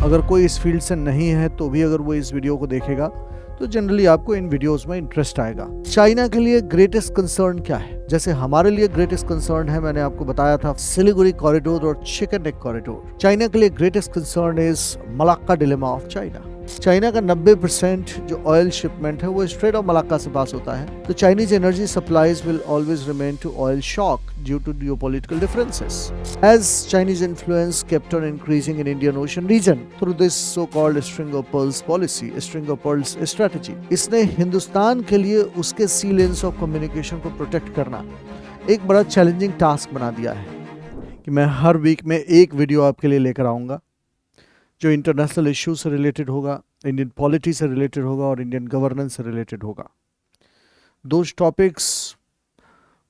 अगर कोई इस फील्ड से नहीं है तो भी अगर वो इस वीडियो को देखेगा तो जनरली आपको इन वीडियोस में इंटरेस्ट आएगा। चाइना के लिए ग्रेटेस्ट कंसर्न क्या है? जैसे हमारे लिए ग्रेटेस्ट कंसर्न है, मैंने आपको बताया था, सिलीगुड़ी कॉरिडोर और चिकन नेक कॉरिडोर। चाइना के लिए greatest concern is Malacca dilemma of China. China का 90% जो ऑयल शिपमेंट है वो स्ट्रेट ऑफ मलाक्का से पास होता है, तो Chinese energy supplies will always remain to oil shock due to geopolitical differences. As Chinese influence kept on increasing in Indian Ocean region through this so-called string of pearls policy, string of pearls strategy, इसने हिंदुस्तान के लिए उसके सी lanes of communication को protect करना एक बड़ा challenging task बना दिया है कि मैं हर वीक में एक वीडियो आपके लिए लेकर आऊँगा जो इंटरनेशनल इशू से रिलेटेड होगा, इंडियन पॉलिटी से रिलेटेड होगा और इंडियन गवर्नेंस से रिलेटेड होगा। Those topics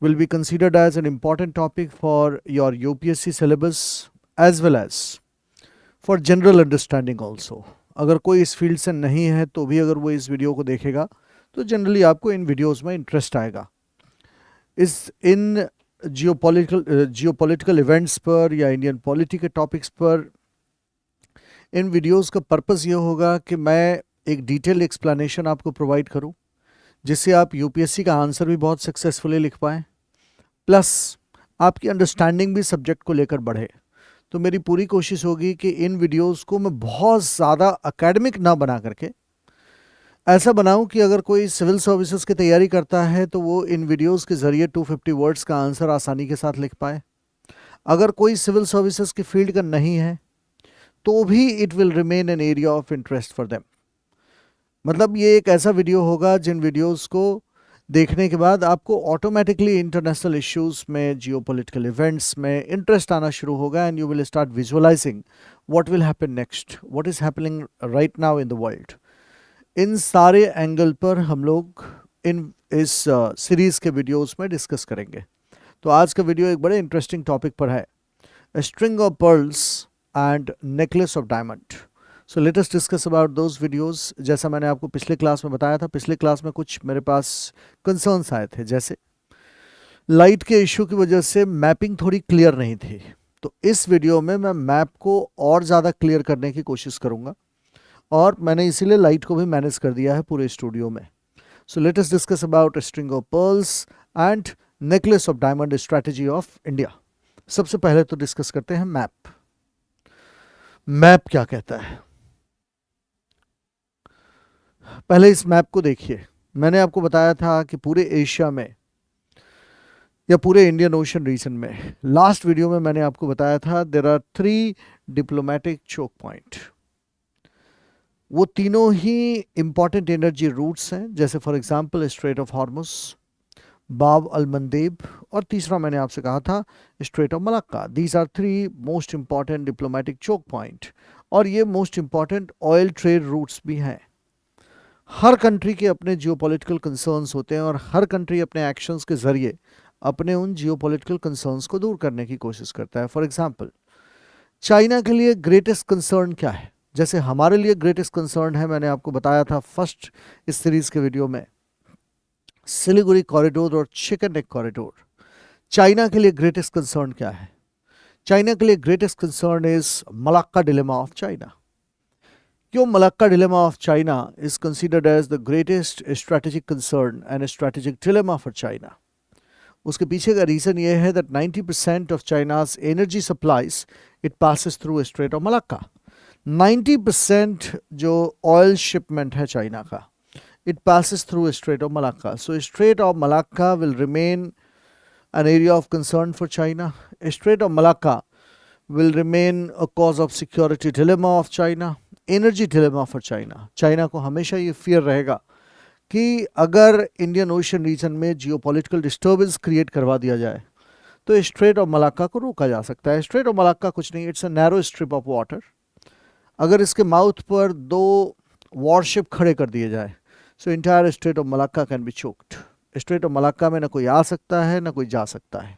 will be considered as an important topic for your UPSC syllabus as well as for general understanding also. अगर कोई इस फील्ड से नहीं है तो भी अगर वो इस वीडियो को देखेगा तो जनरली आपको इन वीडियोस में इंटरेस्ट आएगा। इन जियोपॉलिटिकल इवेंट्स पर या इंडियन पॉलिटी के टॉपिक्स पर इन वीडियोस का पर्पस ये होगा कि मैं एक डिटेल एक्सप्लेनेशन आपको प्रोवाइड करूं जिससे आप यूपीएससी का आंसर भी बहुत सक्सेसफुली लिख पाएँ, प्लस आपकी अंडरस्टैंडिंग भी सब्जेक्ट को लेकर बढ़े। तो मेरी पूरी कोशिश होगी कि इन वीडियोस को मैं बहुत ज़्यादा एकेडमिक ना बना करके ऐसा बनाऊं कि अगर कोई सिविल सर्विसेज की तैयारी करता है तो वो इन वीडियोस के ज़रिए 250 वर्ड्स का आंसर आसानी के साथ लिख पाए। अगर कोई सिविल सर्विसेज की फील्ड का नहीं है तो भी it will remain an area of interest for them. मतलब ये एक ऐसा वीडियो होगा जिन वीडियोस को देखने के बाद आपको ऑटोमेटिकली इंटरनेशनल इश्यूज में, जियोपॉलिटिकल इवेंट्स में इंटरेस्ट आना शुरू होगा and you will start visualising what will happen next, what is happening right now in the world. इन सारे एंगल पर हम लोग इस सीरीज़ के वीडियोस में डिस्कस करेंगे। तो आज का वीडियो एक बड़े इंटरेस्टिंग टॉपिक पर है, string of pearls and necklace of diamond. So let us discuss about those videos. जैसा मैंने आपको पिछले क्लास में बताया था, पिछले क्लास में कुछ मेरे पास कंसर्न्स आए थे, जैसे लाइट के इशू की वजह से मैपिंग थोड़ी क्लियर नहीं थी। तो इस वीडियो में मैं मैप को और ज़्यादा क्लियर करने की कोशिश करूँगा और मैंने इसीलिए लाइट को भी मैनेज कर दिया है पूरे स्टूडियो में। So let us discuss about string of pearls and necklace of diamond strategy of India. सबसे पहले तो डिस्कस करते हैं मैप। मैप क्या कहता है? पहले इस मैप को देखिए। मैंने आपको बताया था कि पूरे एशिया में या पूरे इंडियन ओशन रीजन में, लास्ट वीडियो में मैंने आपको बताया था there are 3 diplomatic choke point. वो तीनों ही इंपॉर्टेंट एनर्जी रूट्स हैं, जैसे for example strait of Hormuz, Bab al Mandeb और तीसरा मैंने आपसे कहा था strait of Malacca. These are 3 most important diplomatic choke point और ये most important oil trade routes भी हैं। हर कंट्री के अपने जियोपॉलिटिकल कंसर्न्स होते हैं और हर कंट्री अपने एक्शंस के ज़रिए अपने उन जियोपॉलिटिकल कंसर्न्स को दूर करने की कोशिश करता है। फॉर एग्जांपल, चाइना के लिए ग्रेटेस्ट कंसर्न क्या है? जैसे हमारे लिए ग्रेटेस्ट कंसर्न है, मैंने आपको बताया था फर्स्ट इस सीरीज़ के वीडियो में, सिलीगुड़ी कॉरिडोर और चिकन नेक कॉरिडोर। चाइना के लिए ग्रेटेस्ट कंसर्न क्या है? चाइना के लिए greatest concern is Malacca dilemma of China. क्यों Malacca dilemma of China is considered as the greatest strategic concern and a strategic dilemma for China? उसके पीछे का रीज़न ये है that 90% of China's energy supplies it passes through Strait of Malacca। 90% जो oil shipment है China का, it passes through Strait of Malacca। So Strait of Malacca will remain an area of concern for China। Strait of Malacca will remain a cause of security dilemma of China, energy dilemma for China. China को हमेशा ये fear रहेगा कि अगर Indian ocean region में geopolitical disturbance create करवा दिया जाए तो स्ट्रेट ऑफ मलाक्का को रोका जा सकता है। स्ट्रेट ऑफ मलाक्का कुछ नहीं, it's a narrow strip of water. अगर इसके माउथ पर 2 वॉरशिप खड़े कर दिए जाए so entire strait of Malacca can be choked. Strait of Malacca में ना कोई आ सकता है ना कोई जा सकता है।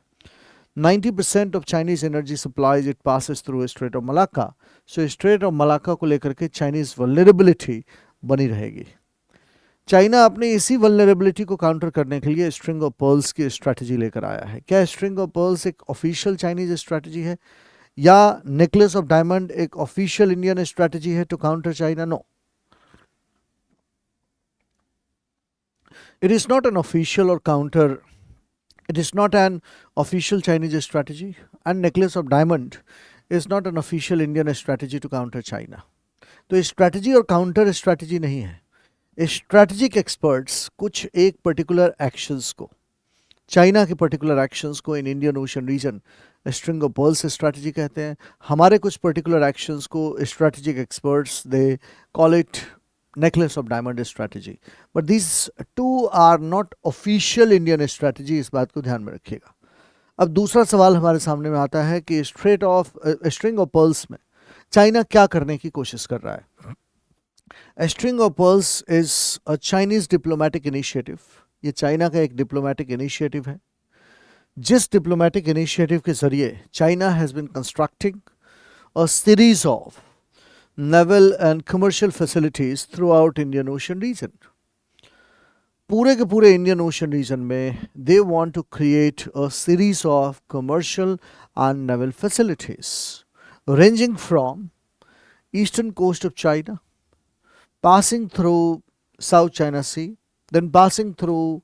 90% of Chinese energy supplies it passes through Strait of Malacca। So Strait of Malacca को लेकर के Chinese vulnerability बनी रहेगी। चाइना अपने इसी vulnerability को काउंटर करने के लिए स्ट्रिंग ऑफ पर्ल्स की स्ट्रैटेजी लेकर आया है। क्या स्ट्रिंग ऑफ पर्ल्स एक ऑफिशियल चाइनीज स्ट्रैटेजी है? या नेकलेस ऑफ डायमंड एक ऑफिशियल इंडियन स्ट्रैटेजी है to counter China? No, it is not an official or counter, it is not an official Chinese strategy, and necklace of diamond is not an official Indian strategy to counter China. तो strategy और counter strategy नहीं है। Strategic experts कुछ एक particular actions को, China के particular actions को in Indian ocean region string of pearls strategy कहते हैं। हमारे कुछ पर्टिकुलर एक्शंस को strategic experts they call it necklace of diamond strategy, but these two are not official Indian strategy, इस बात को ध्यान में रखिएगा। अब दूसरा सवाल हमारे सामने में आता है कि स्ट्रिंग ऑफ पर्ल्स में चाइना क्या करने की कोशिश कर रहा है। String of pearls is a Chinese diplomatic initiative, ये चाइना का एक डिप्लोमेटिक इनिशिएटिव है, जिस डिप्लोमेटिक इनिशिएटिव के जरिए China has been constructing a series of naval and commercial facilities throughout Indian Ocean region. पूरे के पूरे Indian Ocean region में they want to create a series of commercial and naval facilities ranging from eastern coast of China, passing through South China Sea, then passing through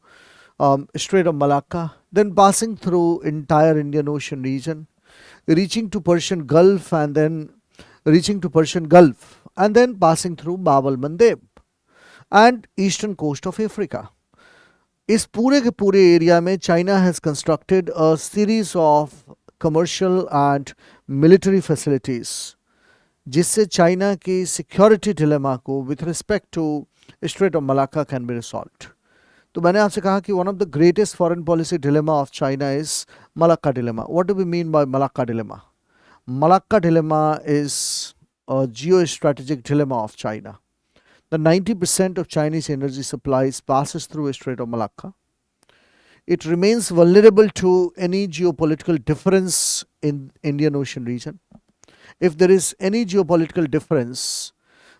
Strait of Malacca, then passing through entire Indian Ocean region, reaching to Persian Gulf and then passing through Bab al Mandeb and eastern coast of Africa. इस पूरे के पूरे area में China has constructed a series of commercial and military facilities, जिससे China की security dilemma को with respect to strait of Malacca can be resolved. तो मैंने आपसे कहा कि one of the greatest foreign policy dilemma of China is Malacca dilemma. What do we mean by Malacca dilemma? Malacca dilemma is a geostrategic dilemma of China. The 90% of Chinese energy supplies passes through Strait of Malacca. It remains vulnerable to any geopolitical difference in Indian Ocean region. If there is any geopolitical difference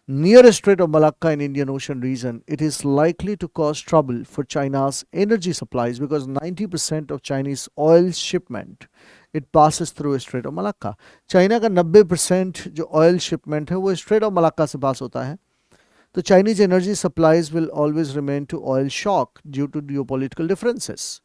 near Strait of Malacca in Indian Ocean region, it is likely to cause trouble for China's energy supplies because 90% of Chinese oil shipment it passes through Strait of Malacca. China का 90% जो oil shipment है वो straight of Malacca से पास होता है। तो Chinese energy supplies will always remain to oil shock due to geopolitical differences.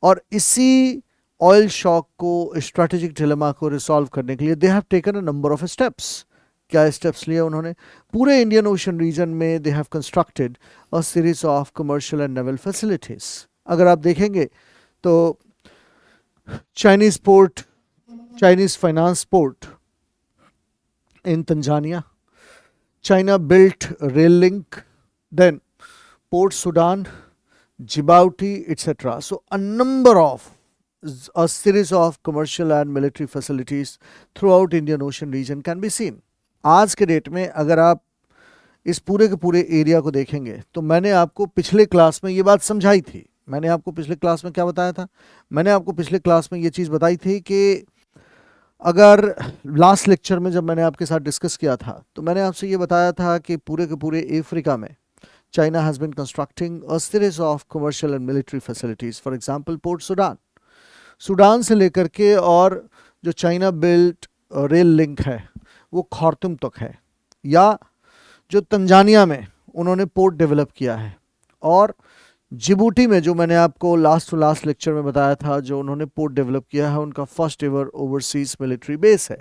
और इसी ऑयल शॉक को, स्ट्रेटेजिक डिलेमा को रिसॉल्व करने के लिए they have taken a number of steps. क्या स्टेप्स लिए उन्होंने? पूरे इंडियन ओशन रीजन में they have constructed a series of commercial and naval facilities. अगर आप देखेंगे तो Chinese port, Chinese finance port in Tanzania, China built rail link, then Port Sudan, Djibouti, etc. So a series of commercial and military facilities throughout Indian Ocean region can be seen. आज के date में अगर आप इस पूरे के पूरे area को देखेंगे तो मैंने आपको पिछले क्लास में ये बात समझाई थी। मैंने आपको पिछले क्लास में क्या बताया था? मैंने आपको पिछले क्लास में ये चीज़ बताई थी कि अगर लास्ट लेक्चर में जब मैंने आपके साथ डिस्कस किया था तो मैंने आपसे ये बताया था कि पूरे के पूरे अफ्रीका में China has been constructing a series of commercial and military facilities. For example port Sudan से लेकर के और जो चाइना बिल्ट रेल लिंक है वो खार्तूम तक है, या जो तंजानिया में उन्होंने पोर्ट डेवलप किया है, और जिबूटी में जो मैंने आपको लास्ट लेक्चर में बताया था जो उन्होंने पोर्ट डेवलप किया है, उनका first ever overseas military base है।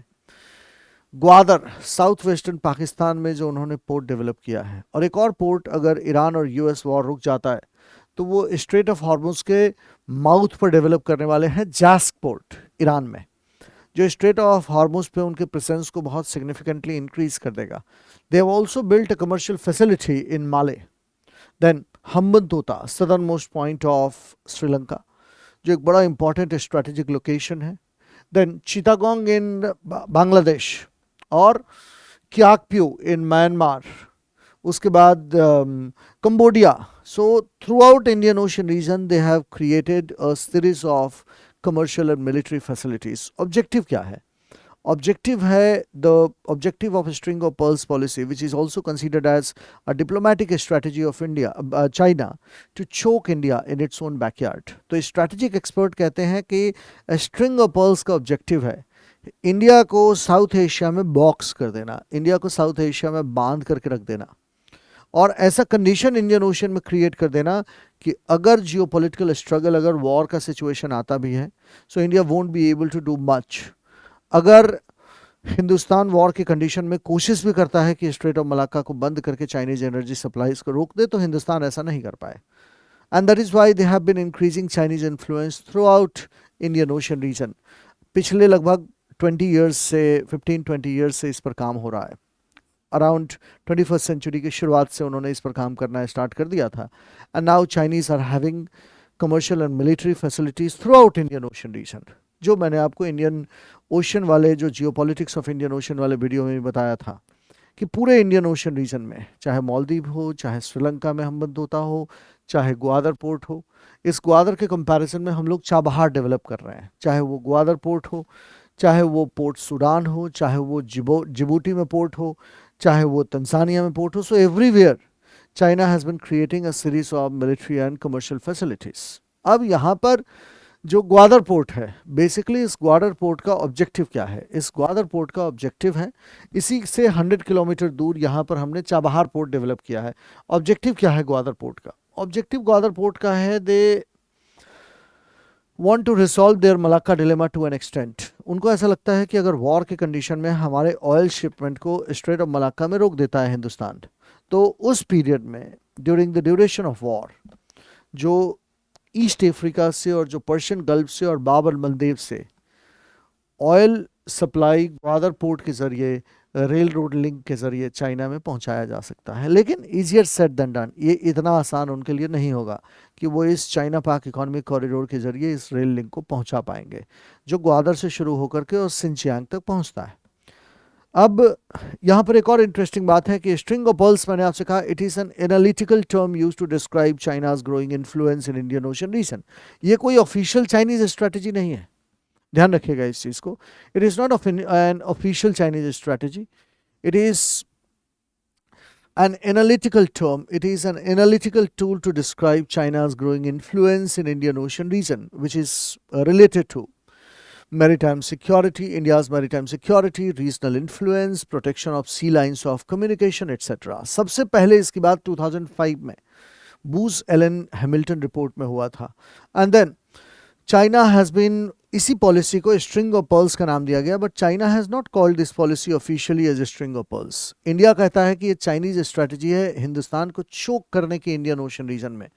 ग्वादर साउथ वेस्टर्न पाकिस्तान में जो उन्होंने पोर्ट डेवलप किया है, और एक और पोर्ट अगर ईरान और यूएस वॉर रुक जाता है तो वो स्ट्रेट ऑफ हॉर्मुज के माउथ पर डेवलप करने वाले हैं जास्क पोर्ट ईरान में, जो स्ट्रेट ऑफ हॉर्मुज पे उनके प्रेजेंस को बहुत सिग्निफिकेंटली इंक्रीज कर देगा। They have also built a commercial facility in Male. Then Hambantota southernmost point of Sri Lanka, जो एक बड़ा इंपॉर्टेंट स्ट्रेटेजिक लोकेशन है। देन चिटागोंग इन बांग्लादेश और क्याकप्यू इन म्यांमार, उसके बाद Cambodia. So throughout Indian ocean region they have created a series of commercial and military facilities. Objective क्या है? Objective है the objective of string of pearls policy which is also considered as a diplomatic strategy of India China to choke India in its own backyard. तो strategic expert कहते हैं कि string of pearls का objective है India को South Asia में box कर देना, इंडिया को साउथ एशिया में बांध करके रख देना, और ऐसा कंडीशन इंडियन ओशन में क्रिएट कर देना कि अगर जियोपॉलिटिकल स्ट्रगल, अगर वॉर का सिचुएशन आता भी है, so India won't be able to do much. अगर हिंदुस्तान वॉर की कंडीशन में कोशिश भी करता है कि स्ट्रेट ऑफ मलाक्का को बंद करके चाइनीज एनर्जी सप्लाईज को रोक दे, तो हिंदुस्तान ऐसा नहीं कर पाए। And that is why they have been increasing Chinese influence throughout Indian ocean region. पिछले लगभग 20 ईयर्स से 15-20 ईयर्स से इस पर काम हो रहा है। अराउंड 21st सेंचुरी की शुरुआत से उन्होंने इस पर काम करना स्टार्ट कर दिया था। And now Chinese are having commercial and military facilities throughout Indian ocean region. जो मैंने आपको इंडियन ओशन वाले, जो जियोपॉलिटिक्स ऑफ इंडियन ओशन वाले वीडियो में भी बताया था कि पूरे इंडियन ओशन रीजन में, चाहे मालदीव हो, चाहे श्रीलंका में हमबंदोता हो, चाहे ग्वादर पोर्ट हो, इस ग्वादर के कंपैरिजन में हम लोग चाबहार डेवलप कर रहे हैं। चाहे वो ग्वादर पोर्ट हो, चाहे वो पोर्ट सूडान हो, चाहे वो जिबूटी में पोर्ट हो, चाहे वो तंजानिया में पोर्ट हो, so everywhere China has been creating a series of military and commercial facilities. अब यहाँ पर जो ग्वादर पोर्ट है, बेसिकली इस ग्वादर पोर्ट का ऑब्जेक्टिव क्या है? इस ग्वादर पोर्ट का ऑब्जेक्टिव है, इसी से 100 किलोमीटर दूर यहाँ पर हमने चाबहार पोर्ट डेवलप किया है। ऑब्जेक्टिव क्या है ग्वादर पोर्ट का? ऑब्जेक्टिव ग्वादर पोर्ट का है, they want to resolve their Malacca dilemma to an extent. उनको ऐसा लगता है कि अगर वॉर के कंडीशन में हमारे ऑयल शिपमेंट को स्ट्रेट ऑफ मलाक्का में रोक देता है हिंदुस्तान, तो उस पीरियड में during the duration of war, जो ईस्ट अफ्रीका से और जो पर्शियन गल्फ से और बाब अल मंदेब से ऑयल सप्लाई ग्वादर पोर्ट के ज़रिए, रेल रोड लिंक के ज़रिए चाइना में पहुंचाया जा सकता है। लेकिन ईजियर सेड देन डन, ये इतना आसान उनके लिए नहीं होगा कि वो इस चाइना पाक इकोनॉमिक कॉरिडोर के ज़रिए इस रेल लिंक को पहुंचा पाएंगे, जो ग्वादर से शुरू होकर के और सिंचियांग तक पहुंचता है। अब यहाँ पर एक और इंटरेस्टिंग बात है कि स्ट्रिंग ऑफ पर्ल्स, मैंने आपसे कहा, it is an analytical term use to describe China's growing influence in Indian ocean region. ये कोई ऑफिशियल चाइनीज स्ट्रैटेजी नहीं है, ध्यान रखिएगा इस चीज़ को। It is not an official Chinese strategy, it is an analytical term. It is an analytical tool to describe China's growing influence in Indian Ocean region, which is related to maritime security, India's maritime security, regional influence, protection of sea lines of communication, etc. सबसे पहले इसकी बात 2005 में बूज Elon Hamilton report में हुआ था। And then China has been, इसी policy को स्ट्रिंग ऑफ पर्ल्स का नाम दिया गया, but China has not called this policy officially as string of pearls. India कहता है कि ये चाइनीज स्ट्रैटेजी है हिंदुस्तान को चोक करने की इंडियन ओशन रीजन में।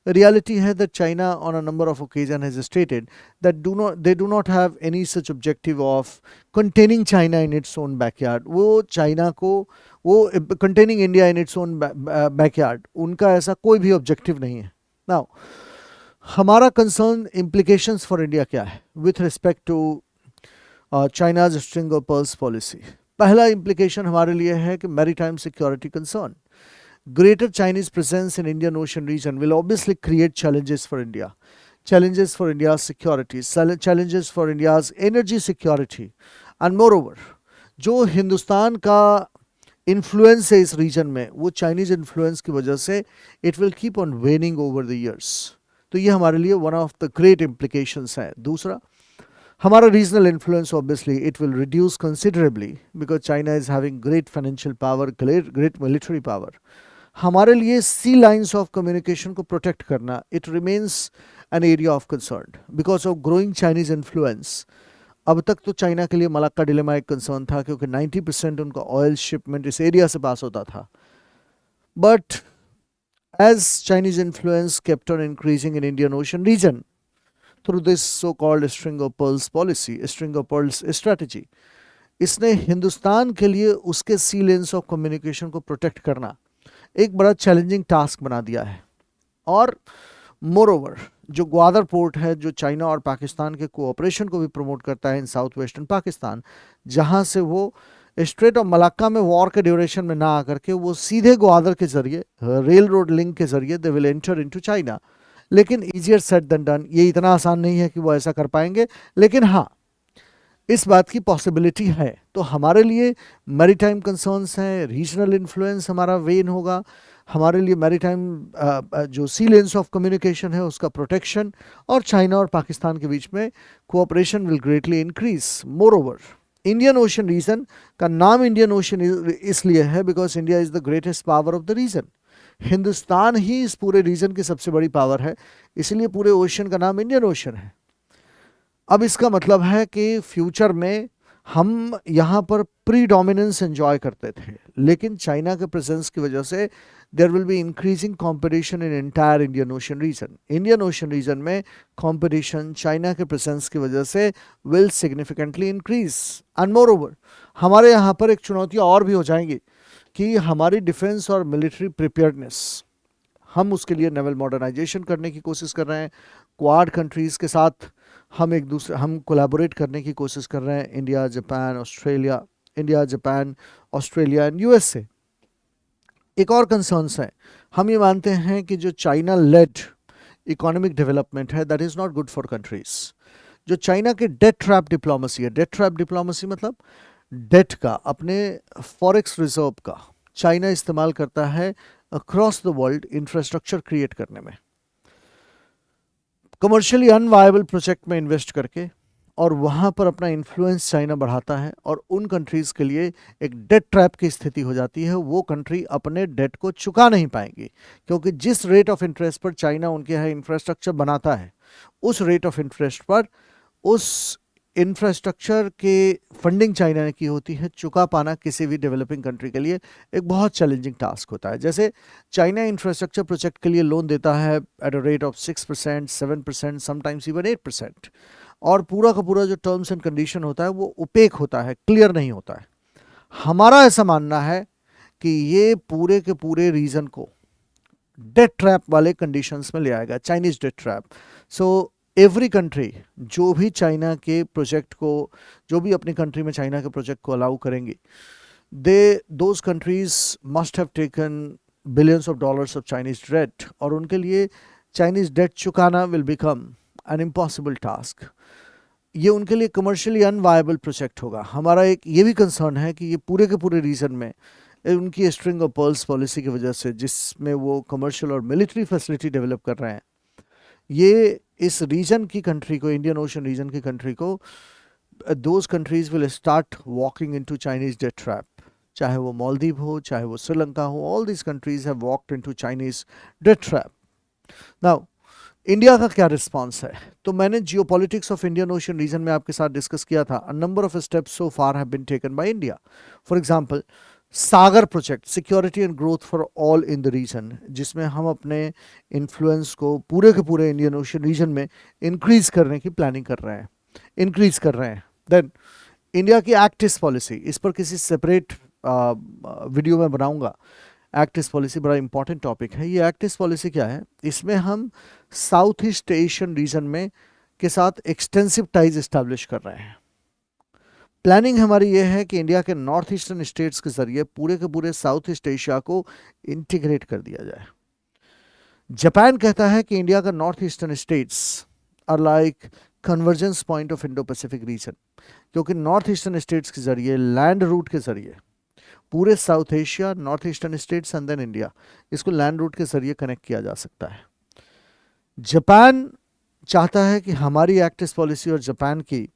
रियलिटी है that China on a number of occasion has stated that they do not have any such objective of containing China in its own backyard. वो चाइना को, वो containing India in its own backyard, उनका ऐसा कोई भी objective नहीं है। Now हमारा कंसर्न, इम्प्लीकेशंस फॉर इंडिया क्या है with respect to China's string of pearls policy? पहला इम्प्लीकेशन हमारे लिए है कि maritime security concern. Greater Chinese presence in Indian ocean region will obviously create challenges for India, challenges for India's security, challenges for India's energy security, and moreover जो हिंदुस्तान का influence है इस reason में, वो चाइनीज इन्फ्लुएंस की वजह से it will keep on वेनिंग over the years. तो ये हमारे लिए one of the great implications है। दूसरा, हमारा regional influence obviously it will reduce considerably because China is having great financial power, great military power. हमारे लिए सी लाइंस ऑफ कम्युनिकेशन को प्रोटेक्ट करना, it remains an area of concern because of growing Chinese influence. अब तक तो China के लिए Malacca dilemma एक कंसर्न था, क्योंकि 90% उनका ऑयल शिपमेंट इस एरिया से पास होता था। But as Chinese influence kept on increasing in Indian Ocean region through this so-called string of pearls policy, string of pearls strategy, इसने हिंदुस्तान के लिए उसके सी लेन्स ऑफ कम्युनिकेशन को प्रोटेक्ट करना एक बड़ा चैलेंजिंग टास्क बना दिया है। और मोरओवर जो ग्वादर पोर्ट है, जो चाइना और पाकिस्तान के कोऑपरेशन को भी प्रमोट करता है इन साउथ वेस्टर्न पाकिस्तान, जहाँ से वो स्ट्रेट ऑफ मलाक्का में वॉर के ड्यूरेशन में ना आकर के वो सीधे ग्वादर के जरिए, रेल रोड लिंक के जरिए they will enter into China. लेकिन ईजियर सेड देन डन, ये इतना आसान नहीं है कि वो ऐसा कर पाएंगे। लेकिन हाँ, इस बात की पॉसिबिलिटी है। तो हमारे लिए मैरीटाइम कंसर्न्स हैं, रीजनल इन्फ्लुएंस हमारा वेन होगा, हमारे लिए मैरीटाइम जो सी लेन्स ऑफ कम्युनिकेशन है उसका प्रोटेक्शन, और चाइना और पाकिस्तान के बीच में cooperation will greatly increase. Moreover, Indian ocean region का नाम इंडियन ओशन इसलिए है because India is the greatest power of the region. Hindustan ही इस पूरे रीजन की सबसे बड़ी पावर है, इसलिए पूरे ओशन का नाम इंडियन ओशन है। अब इसका मतलब है कि फ्यूचर में हम यहाँ पर प्री डोमिनेंस एंजॉय करते थे, लेकिन चाइना के प्रेजेंस की वजह से there will be increasing competition in entire Indian ocean region. Indian ocean region में कंपटीशन चाइना के प्रेजेंस की वजह से will significantly increase. And moreover, हमारे यहाँ पर एक चुनौतियाँ और भी हो जाएंगी कि हमारी डिफेंस और मिलिट्री प्रिपेयर्डनेस, हम उसके लिए नेवल मॉडर्नाइजेशन करने की कोशिश कर रहे हैं। क्वाड कंट्रीज़ के साथ हम कोलैबोरेट करने की कोशिश कर रहे हैं, India Japan Australia and USA. एक और कंसर्न्स है, हम ये मानते हैं कि जो चाइना लेड इकोनॉमिक डेवलपमेंट है that is not good for countries. जो चाइना के डेट ट्रैप डिप्लोमेसी है, डेट ट्रैप डिप्लोमेसी मतलब डेट का, अपने फॉरेक्स रिजर्व का चाइना इस्तेमाल करता है across the world infrastructure create करने में, कमर्शियली अनवायबल प्रोजेक्ट में इन्वेस्ट करके, और वहाँ पर अपना इन्फ्लुएंस चाइना बढ़ाता है, और उन कंट्रीज़ के लिए एक डेट ट्रैप की स्थिति हो जाती है। वो कंट्री अपने डेट को चुका नहीं पाएंगी, क्योंकि जिस रेट ऑफ इंटरेस्ट पर चाइना उनके यहाँ इंफ्रास्ट्रक्चर बनाता है, उस रेट ऑफ इंटरेस्ट पर उस इंफ्रास्ट्रक्चर के फंडिंग चाइना की होती है, चुका पाना किसी भी डेवलपिंग कंट्री के लिए एक बहुत चैलेंजिंग टास्क होता है। जैसे चाइना इंफ्रास्ट्रक्चर प्रोजेक्ट के लिए लोन देता है at a rate of 6%, 7%, sometimes even 8%, और पूरा का पूरा जो टर्म्स एंड कंडीशन होता है वो ओपेक होता है, क्लियर नहीं होता है। हमारा ऐसा मानना है कि ये पूरे के पूरे रीजन को डेट ट्रैप वाले कंडीशंस में ले आएगा, Chinese debt trap. So every country जो भी चाइना के प्रोजेक्ट को, जो भी अपनी कंट्री में चाइना के प्रोजेक्ट को अलाउ करेंगी, those countries must have taken billions of dollars of Chinese debt, और उनके लिए चाइनीज डेट चुकाना will become an impossible task. ये उनके लिए कमर्शियली अनवायबल प्रोजेक्ट होगा। हमारा एक ये भी कंसर्न है कि ये पूरे के पूरे रीजन में उनकी स्ट्रिंग ऑफ पर्ल्स पॉलिसी की वजह से, जिसमें वो कमर्शियल और मिलिट्री फैसिलिटी डेवलप कर रहे हैं, ये इस रीजन की कंट्री को, इंडियन ओशन रीजन की कंट्री को, those countries will start walking into Chinese debt trap. चाहे वो मालदीव हो, चाहे वो श्रीलंका हो, all these countries have walked into Chinese debt trap. Now India का क्या रिस्पांस है? तो मैंने geopolitics of Indian ocean region में आपके साथ डिस्कस किया था। A number of steps so far have been taken by India. For example, Sagar project, security and growth for all in the region, जिसमें हम अपने इन्फ्लुएंस को पूरे के पूरे इंडियन ओशन रीजन में इंक्रीज करने की प्लानिंग कर रहे हैं। देन इंडिया की एक्ट ईस्ट पॉलिसी, इस पर किसी सेपरेट वीडियो में बनाऊंगा। एक्ट ईस्ट पॉलिसी बड़ा इंपॉर्टेंट टॉपिक है। ये एक्ट ईस्ट पॉलिसी क्या है? इसमें हम साउथ ईस्ट एशियन रीजन में के साथ एक्सटेंसिव टाइज एस्टैब्लिश कर रहे हैं। प्लानिंग हमारी ये है कि इंडिया के नॉर्थ ईस्टर्न स्टेट्स के जरिए पूरे के पूरे साउथ ईस्ट एशिया को इंटीग्रेट कर दिया जाए। जापान कहता है कि इंडिया का north eastern states are like convergence point of Indo Pacific region, क्योंकि नॉर्थ ईस्टर्न स्टेट्स के जरिए, लैंड रूट के जरिए पूरे South Asia, north eastern states and then India, इसको लैंड रूट के जरिए कनेक्ट किया जा सकता है। जापान चाहता है कि हमारी एक्ट ईस्ट पॉलिसी और जापान की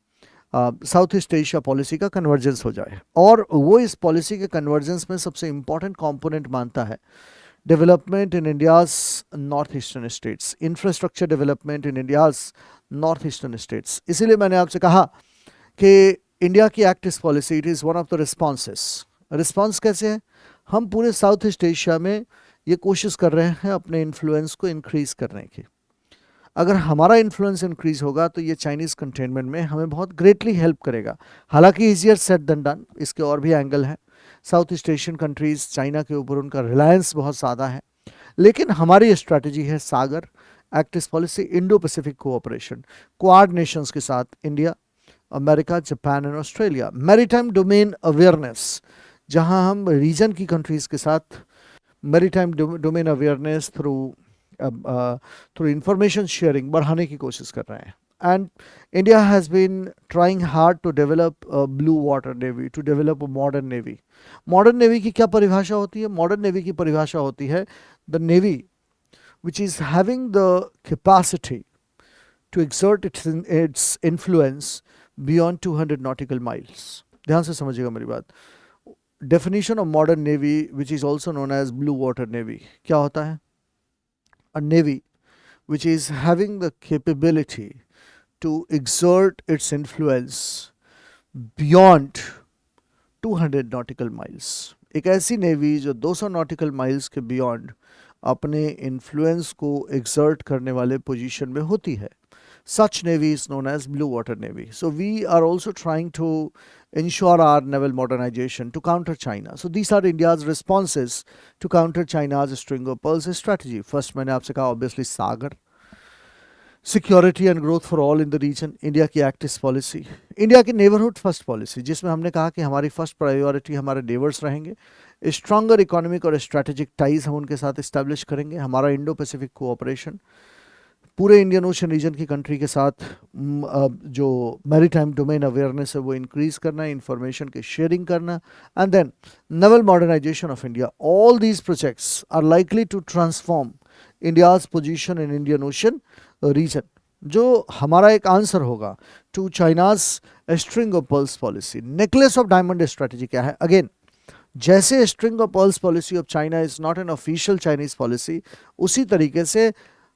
साउथ ईस्ट एशिया पॉलिसी का कन्वर्जेंस हो जाए, और वो इस पॉलिसी के कन्वर्जेंस में सबसे इंपॉर्टेंट कंपोनेंट मानता है development in India's north eastern states, infrastructure development in India's north eastern states. इसीलिए मैंने आपसे कहा कि इंडिया की act east policy, it is one of the responses. Response कैसे है? हम पूरे साउथ ईस्ट एशिया में ये कोशिश कर रहे हैं अपने इन्फ्लुएंस को इंक्रीज करने की। अगर हमारा इन्फ्लुएंस इंक्रीज होगा तो ये चाइनीज़ कंटेनमेंट में हमें बहुत ग्रेटली हेल्प करेगा। हालांकि ईजियर सेड देन डन, इसके और भी एंगल है। South east Asian countries, China के ऊपर उनका रिलायंस बहुत ज़्यादा है, लेकिन हमारी स्ट्रैटेजी है SAGAR, Act east policy, Indo Pacific cooperation, Quad nations के साथ, India, America, Japan and Australia. Maritime domain awareness, जहां हम रीजन की कंट्रीज़ के साथ maritime domain awareness through information sharing बढ़ाने की कोशिश कर रहे हैं। and India has been trying hard to develop a blue water navy, to develop a modern navy. Modern navy की क्या परिभाषा होती है? मॉडर्न नेवी की परिभाषा होती है the navy which is having the capacity to exert its influence beyond 200 nautical miles. ध्यान से समझिएगा मेरी बात. Definition of modern navy, which is also known as blue water navy, क्या होता है? A navy which is having the capability to exert its influence beyond 200 nautical miles. एक ऐसी नेवी जो 200 nautical miles के beyond अपने इन्फ्लुएंस को exert करने वाले पोजीशन में होती है. Such navy is known as blue water navy. So we are also trying to ensure our naval modernization to counter China. So these are India's responses to counter China's string of pearls strategy. First मैंने आपसे कहा obviously Sagar, security and growth for all in the region, India की act east policy, India की neighbourhood first policy जिसमें हमने कहा कि हमारी फर्स्ट प्रायोरिटी हमारे नेबर्स रहेंगे, स्ट्रॉन्गर इकोनॉमिक और स्ट्रैटेजिक टाइज हम उनके साथ इस्टेब्लिश करेंगे, हमारा इंडो पैसिफिक कोऑपरेशन पूरे इंडियन ओशन रीजन की कंट्री के साथ जो मैरीटाइम डोमेन अवेयरनेस है वो इंक्रीज करना, इंफॉर्मेशन की शेयरिंग करना, and then naval modernisation of India. All these projects are likely to transform India's position in Indian ocean region. जो हमारा एक आंसर होगा to China's string of pearls policy. Necklace of diamond strategy क्या है? Again जैसे string of pearls policy of China is not an official Chinese policy, उसी तरीके से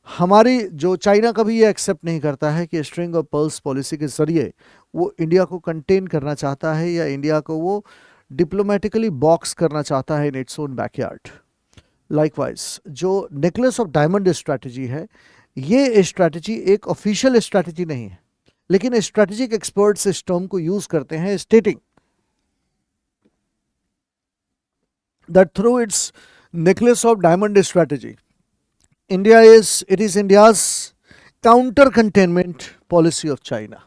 हमारी जो चाइना कभी ये एक्सेप्ट नहीं करता है कि स्ट्रिंग ऑफ पर्ल्स पॉलिसी के जरिए वो इंडिया को कंटेन करना चाहता है या इंडिया को वो डिप्लोमेटिकली बॉक्स करना चाहता है इन इट्स ओन बैकयार्ड. लाइकवाइज जो नेकलेस ऑफ डायमंड स्ट्रैटेजी है, ये स्ट्रैटेजी एक ऑफिशियल स्ट्रैटेजी नहीं है, लेकिन स्ट्रैटेजिक एक्सपर्ट्स इस टर्म को यूज करते हैं stating that through it's necklace of diamond strategy India is India's counter containment policy of China.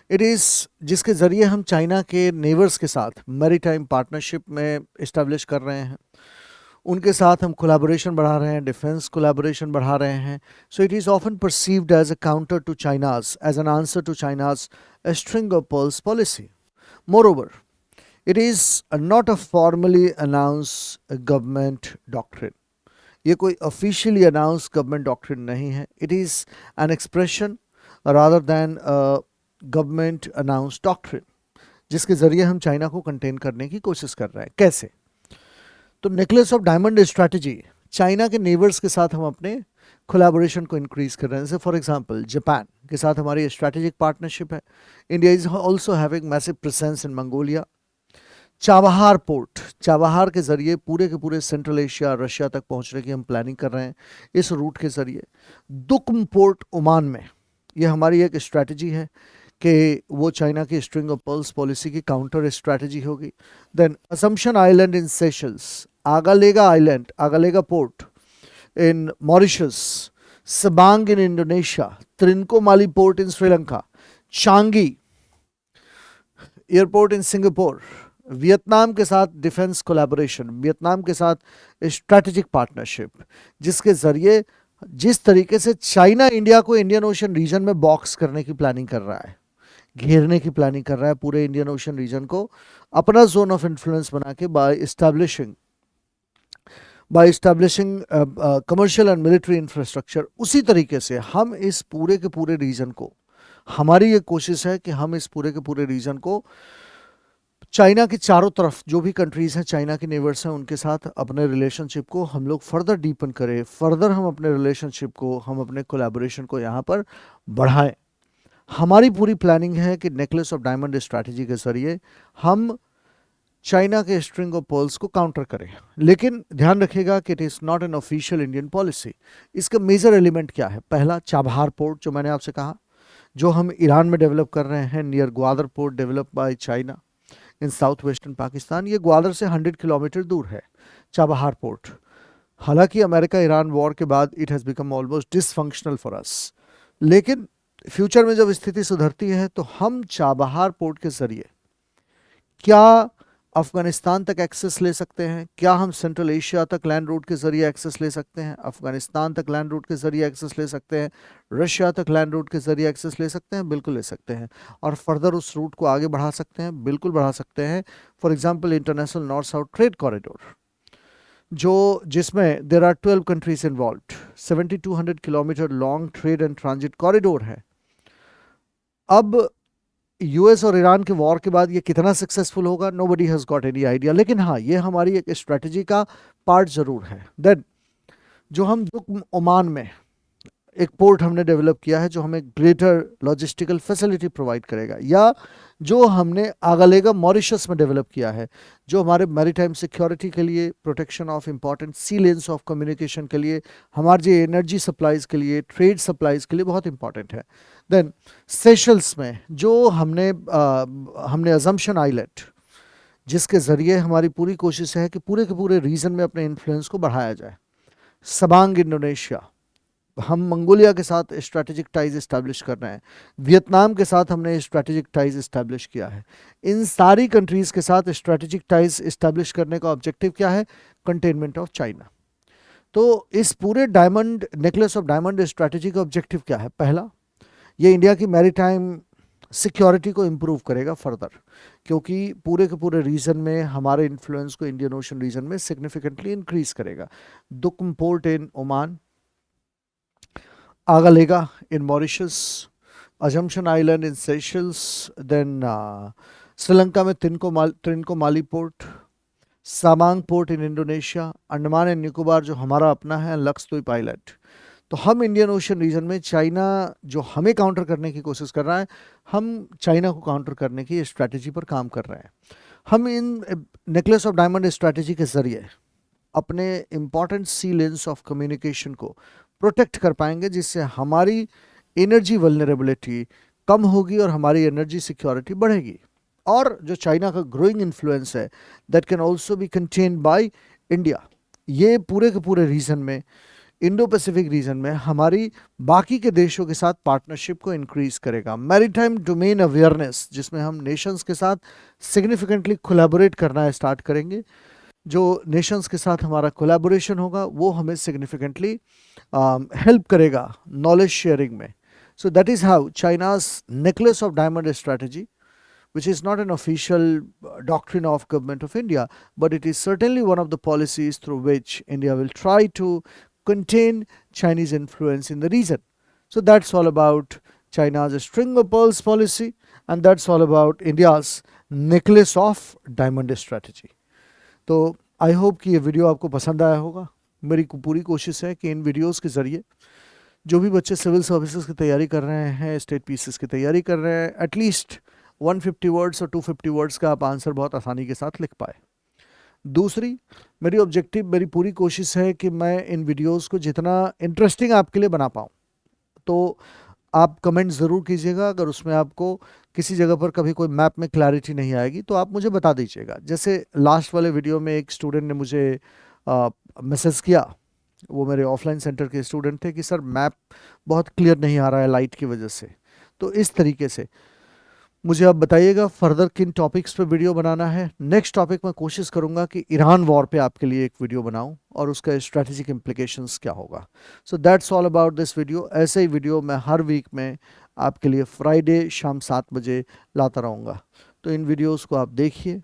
It is जिसके ज़रिए हम चाइना के नेबर्स के साथ मैरीटाइम पार्टनरशिप में इस्टेब्लिश कर रहे हैं, उनके साथ हम कोलैबोरेशन बढ़ा रहे हैं, डिफेंस कोलैबोरेशन बढ़ा रहे हैं. So it is often perceived as a counter to China's, as an answer to China's string of pearls policy. Moreover it is not a formally announced government doctrine. ये कोई officially announce government doctrine नहीं है. It is an expression rather than government announce doctrine जिसके ज़रिए हम China को contain करने की कोशिश कर रहे हैं. कैसे? तो necklace of diamond strategy, China के नेबर्स के साथ हम अपने कोलैबोरेशन को इंक्रीज कर रहे हैं. जैसे फॉर एग्जांपल जापान के साथ हमारी स्ट्रैटेजिक पार्टनरशिप है. India is also having massive presence in Mongolia. Chabahar port, Chabahar के ज़रिए पूरे के पूरे सेंट्रल एशिया, रशिया तक पहुंचने की हम प्लानिंग कर रहे हैं इस रूट के ज़रिए. दुक्म पोर्ट ओमान में, ये हमारी एक स्ट्रैटेजी है कि वो चाइना की स्ट्रिंग ऑफ पर्ल्स पॉलिसी की काउंटर स्ट्रैटेजी होगी. Then Assumption island in Seychelles, Agalega island, Agalega port in Mauritius, Sabang in Indonesia, Trincomalee port in Sri Lanka, Changi airport in Singapore, Vietnam के साथ डिफेंस कोलैबोरेशन, वियतनाम के साथ strategic partnership जिसके ज़रिए जिस तरीके से चाइना इंडिया को इंडियन ओशन रीजन में बॉक्स करने की प्लानिंग कर रहा है, घेरने की प्लानिंग कर रहा है पूरे इंडियन ओशन रीजन को अपना जोन ऑफ इन्फ्लुएंस बना के by establishing commercial and military infrastructure. उसी तरीके से हम इस पूरे के पूरे रीजन को, हमारी ये कोशिश है कि हम इस पूरे के पूरे रीजन को चाइना के चारों तरफ जो भी कंट्रीज़ हैं, चाइना के नेबर्स हैं, उनके साथ अपने रिलेशनशिप को हम लोग फर्दर डीपन करें, फर्दर हम अपने रिलेशनशिप को, हम अपने कोलैबोरेशन को यहाँ पर बढ़ाएं. हमारी पूरी प्लानिंग है कि नेकलेस ऑफ डायमंड स्ट्रैटेजी के ज़रिए हम चाइना के स्ट्रिंग ऑफ पर्ल्स को काउंटर करें. लेकिन ध्यान रखिएगा कि it is not an official Indian policy. इसका मेजर एलिमेंट क्या है? पहला, चाबहार पोर्ट जो मैंने आपसे कहा, जो हम ईरान में डेवलप कर रहे हैं, near Gwadar port develop by China in south western Pakistan. ये ग्वादर से 100 किलोमीटर दूर है चाबहार पोर्ट. हालांकि अमेरिका ईरान वॉर के बाद it has become almost dysfunctional for us, लेकिन फ्यूचर में जब स्थिति सुधरती है तो हम चाबहार पोर्ट के ज़रिए क्या अफगानिस्तान तक एक्सेस ले सकते हैं? क्या हम सेंट्रल एशिया तक लैंड रूट के ज़रिए एक्सेस ले सकते हैं? अफगानिस्तान तक लैंड रूट के ज़रिए एक्सेस ले सकते हैं? रशिया तक लैंड रूट के ज़रिए एक्सेस ले सकते हैं? बिल्कुल ले सकते हैं। और फर्दर उस रूट को आगे बढ़ा सकते हैं, बिल्कुल बढ़ा सकते हैं। For example international north south trade corridor, जो जिसमें there are 12 countries involved, 7200 kilometre long trade and transit corridor है। अब यूएस और ईरान के वॉर के बाद ये कितना सक्सेसफुल होगा, nobody has got any idea, लेकिन हाँ, ये हमारी एक स्ट्रेटजी का पार्ट ज़रूर है। देन जो हम ओमान में एक पोर्ट हमने डेवलप किया है, जो हमें ग्रेटर लॉजिस्टिकल फैसिलिटी प्रोवाइड करेगा, या जो हमने आगलेगा मॉरिशस में डेवलप किया है, जो हमारे मैरीटाइम सिक्योरिटी के लिए, protection of important sea lanes of communication के लिए, हमारे जो एनर्जी सप्लाईज के लिए, ट्रेड सप्लाईज के लिए बहुत इंपॉर्टेंट है। देन सेशल्स में जो हमने अजम्पशन आइलैंड, जिसके ज़रिए हमारी पूरी कोशिश है कि पूरे के पूरे रीजन में अपने इन्फ्लुएंस को बढ़ाया जाए। सबांग इंडोनेशिया, हम मंगोलिया के साथ स्ट्रैटेजिक टाइज इस्टेब्लिश कर रहे हैं। वियतनाम के साथ हमने स्ट्रैटेजिक टाइज इस्टेब्लिश किया है। इन सारी कंट्रीज़ के साथ स्ट्रैटेजिक टाइज इस्टेब्लिश करने का ऑब्जेक्टिव क्या है? Containment of China. तो इस पूरे diamond necklace of diamond strategy का ऑब्जेक्टिव क्या है? पहला, ये इंडिया की मैरीटाइम सिक्योरिटी को इम्प्रूव करेगा फर्दर, क्योंकि पूरे के पूरे रीजन में हमारे इन्फ्लुएंस को इंडियन ओशन रीजन में सिग्निफिकेंटली इंक्रीज करेगा। दुक्म port in Oman, Agalega in Mauritius, Assumption Island in Seychelles, then Sri Lanka में Trincomalee port, Sabang port in Indonesia, Andaman and Nicobar जो हमारा अपना है, लक्षद्वीप आइलैंड। तो हम इंडियन ओशन रीजन में चाइना जो हमें काउंटर करने की कोशिश कर रहा है, हम चाइना को काउंटर करने की स्ट्रैटेजी पर काम कर रहे हैं। हम इन नेकलेस ऑफ डायमंड स्ट्रैटेजी के ज़रिए अपने important sea lanes of communication को प्रोटेक्ट कर पाएंगे, जिससे हमारी एनर्जी वल्नरेबिलिटी कम होगी और हमारी एनर्जी सिक्योरिटी बढ़ेगी। और जो चाइना का ग्रोइंग इन्फ्लुएंस है, that can also be contained by India. ये पूरे के पूरे रीजन में, इंडो पैसिफिक रीजन में हमारी बाकी के देशों के साथ पार्टनरशिप को इंक्रीज करेगा। मैरीटाइम डोमेन अवेयरनेस, जिसमें हम नेशंस के साथ सिग्निफिकेंटली कोलैबोरेट करना स्टार्ट करेंगे। जो नेशंस के साथ हमारा कोलैबोरेशन होगा वो हमें सिग्निफिकेंटली हेल्प करेगा नॉलेज शेयरिंग में। So that is how China's necklace of diamond strategy, which is not an official doctrine of government of India, but it is certainly one of the policies through which India will try to contain Chinese influence in the region. So that's all about China's string of pearls policy, and that's all about India's necklace of diamond strategy. तो I hope कि ये video आपको पसंद आया होगा। मेरी पूरी कोशिश है कि इन वीडियोस के ज़रिए जो भी बच्चे सिविल सर्विसेज की तैयारी कर रहे हैं, स्टेट पीसीएस की तैयारी कर रहे हैं, एटलीस्ट 150 वर्ड्स और 250 वर्ड्स का आप आंसर बहुत आसानी के साथ लिख पाए। दूसरी, मेरी पूरी कोशिश है कि मैं इन वीडियोस को जितना इंटरेस्टिंग आपके लिए बना पाऊँ। तो आप कमेंट ज़रूर कीजिएगा, अगर उसमें आपको किसी जगह पर कभी कोई मैप में क्लैरिटी नहीं आएगी तो आप मुझे बता दीजिएगा। जैसे लास्ट वाले वीडियो में एक स्टूडेंट ने मुझे मैसेज किया, वो मेरे ऑफलाइन सेंटर के स्टूडेंट थे, कि सर मैप बहुत क्लियर नहीं आ रहा है लाइट की वजह से। तो इस तरीके से मुझे आप बताइएगा फर्दर किन टॉपिक्स पे वीडियो बनाना है। नेक्स्ट टॉपिक मैं कोशिश करूंगा कि ईरान वॉर पे आपके लिए एक वीडियो बनाऊं और उसका स्ट्रैटेजिक इम्प्लीकेशंस क्या होगा। So that's all about this video. ऐसे ही वीडियो मैं हर वीक में आपके लिए फ्राइडे शाम 7 बजे लाता रहूँगा। तो इन वीडियोज़ को आप देखिए,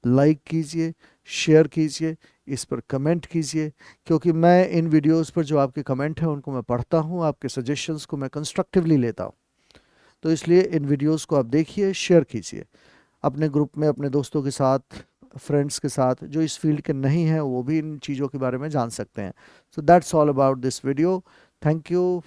लाइक कीजिए, शेयर कीजिए, इस पर कमेंट कीजिए, क्योंकि मैं इन वीडियोज़ पर जो आपके कमेंट हैं उनको मैं पढ़ता हूँ, आपके सजेशंस को मैं कंस्ट्रक्टिवली लेता हूँ। तो इसलिए इन वीडियोस को आप देखिए, शेयर कीजिए अपने ग्रुप में, अपने दोस्तों के साथ, फ्रेंड्स के साथ जो इस फील्ड के नहीं हैं वो भी इन चीज़ों के बारे में जान सकते हैं। So that's all about this video. Thank you.